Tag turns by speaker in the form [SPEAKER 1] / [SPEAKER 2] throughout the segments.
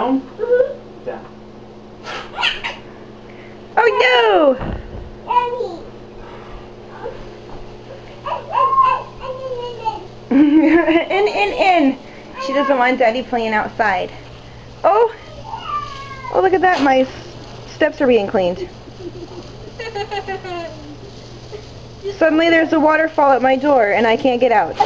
[SPEAKER 1] Down? Down.
[SPEAKER 2] Oh no! In. She doesn't want Daddy playing outside. Oh! Oh, look at that. My steps are being cleaned. Suddenly there's a waterfall at my door and I can't get out.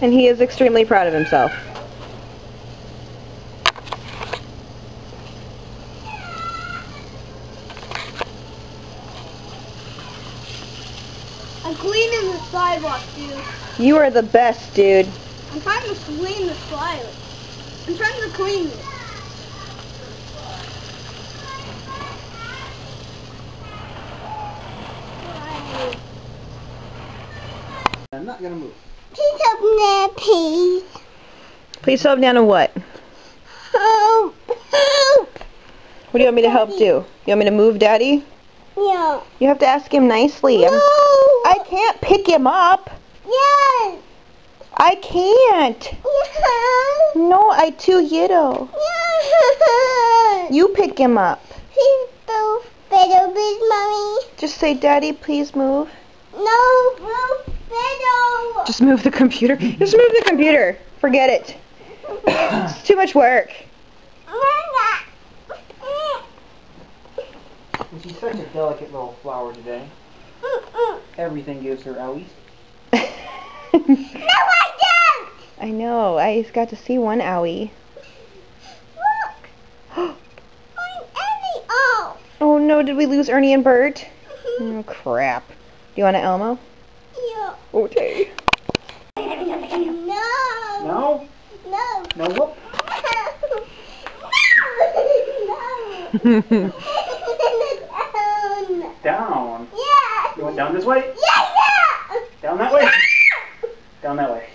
[SPEAKER 2] And he is extremely proud of himself.
[SPEAKER 3] I'm cleaning the sidewalk, dude.
[SPEAKER 2] You are the best, dude.
[SPEAKER 3] I'm trying to clean the sidewalk. I'm trying to clean it.
[SPEAKER 1] I'm not gonna move.
[SPEAKER 3] Please open that, please.
[SPEAKER 2] Please help down to what?
[SPEAKER 3] Help! Help!
[SPEAKER 2] What do you want me to help do? You want me to move Daddy?
[SPEAKER 3] Yeah.
[SPEAKER 2] You have to ask him nicely.
[SPEAKER 3] No.
[SPEAKER 2] I can't pick him up.
[SPEAKER 3] Yes.
[SPEAKER 2] I can't.
[SPEAKER 3] Yes.
[SPEAKER 2] No, I too little.
[SPEAKER 3] Yes.
[SPEAKER 2] You pick him up.
[SPEAKER 3] Please go better with mommy.
[SPEAKER 2] Just say, Daddy, please move.
[SPEAKER 3] No, go better.
[SPEAKER 2] Just move the computer. Just move the computer. Forget it. It's too much work.
[SPEAKER 1] She's such a delicate little flower today. Everything gives her owies.
[SPEAKER 3] No, I don't.
[SPEAKER 2] I know. I just got to see one owie.
[SPEAKER 3] Look. I'm Ellie. Oh.
[SPEAKER 2] Oh no, did we lose Ernie and Bert? Oh crap. Do you want an Elmo?
[SPEAKER 3] Yeah.
[SPEAKER 2] Okay.
[SPEAKER 3] No.
[SPEAKER 1] No?
[SPEAKER 3] No.
[SPEAKER 1] No, whoop.
[SPEAKER 3] No.
[SPEAKER 1] Down.
[SPEAKER 3] Yeah.
[SPEAKER 1] You want down this way?
[SPEAKER 3] Yeah.
[SPEAKER 1] Down that way? Down that way.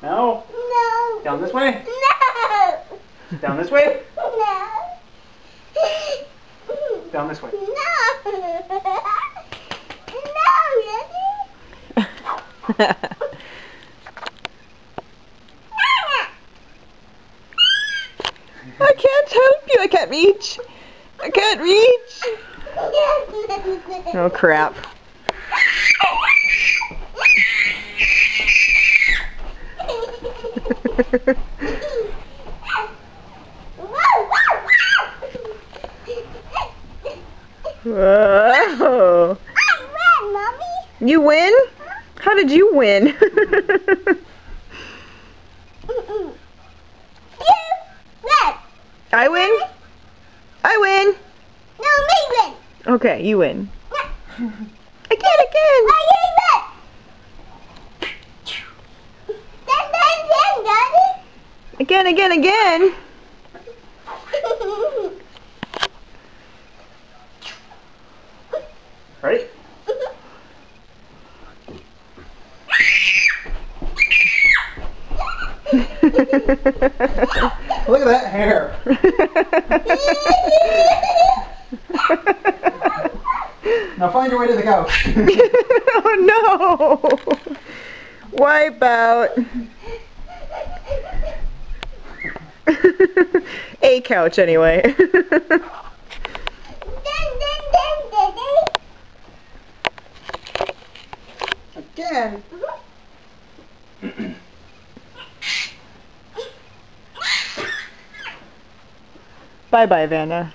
[SPEAKER 1] No?
[SPEAKER 3] No.
[SPEAKER 1] Down this way?
[SPEAKER 3] No.
[SPEAKER 1] Down this way?
[SPEAKER 3] No.
[SPEAKER 1] Down this way.
[SPEAKER 3] No. No,
[SPEAKER 2] I can't help you. I can't reach. I can't reach. Oh crap. Whoa.
[SPEAKER 3] I win, Mommy.
[SPEAKER 2] You win? How did you win?
[SPEAKER 3] You win.
[SPEAKER 2] I win? I win.
[SPEAKER 3] No, me win.
[SPEAKER 2] Okay, you win. Again.
[SPEAKER 3] I win. Then, Daddy.
[SPEAKER 2] Again.
[SPEAKER 1] Ready? Look at that hair. Now find your way to the couch.
[SPEAKER 2] Oh no! Wipe out. A couch anyway.
[SPEAKER 1] Again.
[SPEAKER 2] Bye bye, Vanna.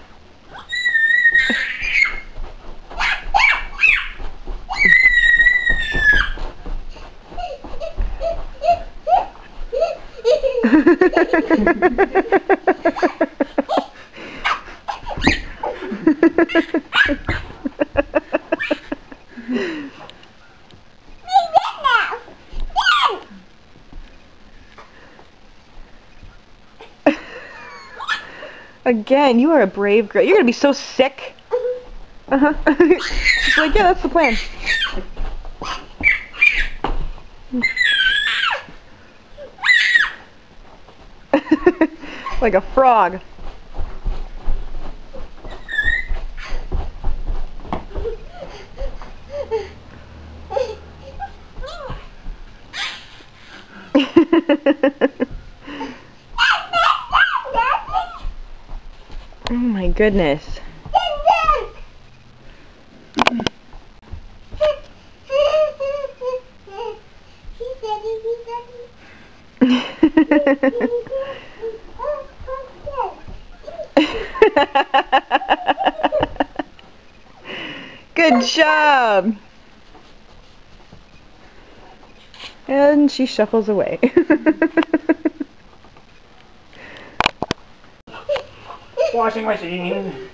[SPEAKER 2] Again, you are a brave girl. You're gonna be so sick. She's like, yeah, that's the plan. Like a frog. Oh my goodness. Good job. And she shuffles away.
[SPEAKER 1] Washing machine.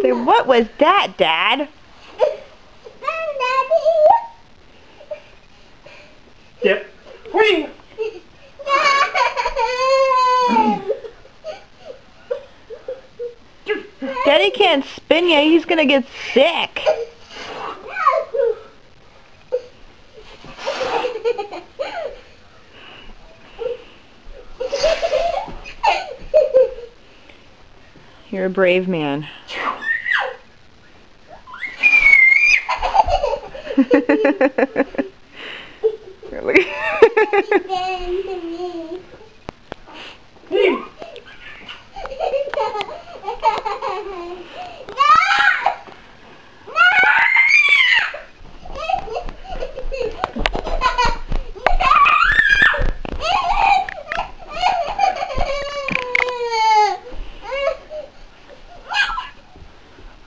[SPEAKER 2] Say, what was that, Dad?
[SPEAKER 1] Yep. Whee!
[SPEAKER 2] Daddy can't spin you. He's gonna get sick. You're a brave man. Really?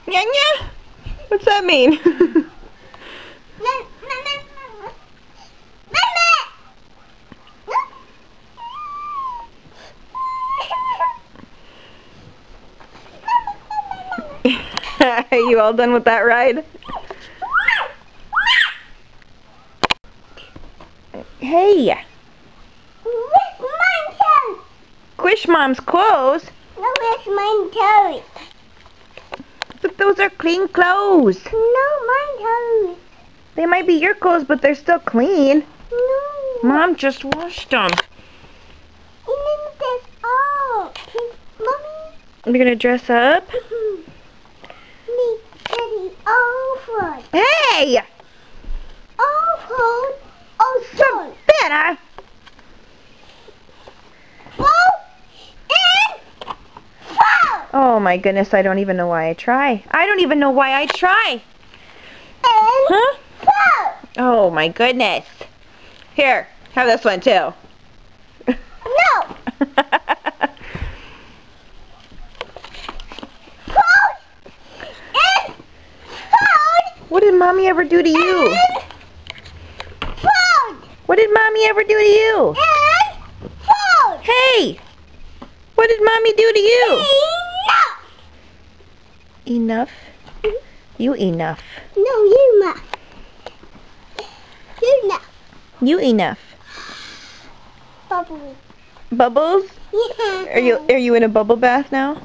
[SPEAKER 2] Nya-nya? What's that mean? Are you all done with that ride? Hey!
[SPEAKER 3] Where's mine toes?
[SPEAKER 2] Squish Mom's clothes?
[SPEAKER 3] No, where's mine toes?
[SPEAKER 2] But those are clean clothes.
[SPEAKER 3] No, mine toes.
[SPEAKER 2] They might be your clothes, but they're still clean.
[SPEAKER 3] No.
[SPEAKER 2] Mom just washed them.
[SPEAKER 3] And then there's all. Mommy.
[SPEAKER 2] You're gonna dress up?
[SPEAKER 3] Me, Daddy, all food.
[SPEAKER 2] Hey!
[SPEAKER 3] All food. All food.
[SPEAKER 2] Better. Oh my goodness, I don't even know why I try. I don't even know why I try. Huh? Oh my goodness. Here, have this one too.
[SPEAKER 3] No.
[SPEAKER 2] What did Mommy ever do to you? What did Mommy ever do to you? Hey! What did Mommy do to you? Enough? You enough.
[SPEAKER 3] No, you enough. You enough.
[SPEAKER 2] You enough.
[SPEAKER 3] Bubble.
[SPEAKER 2] Bubbles? Are you in a bubble bath now?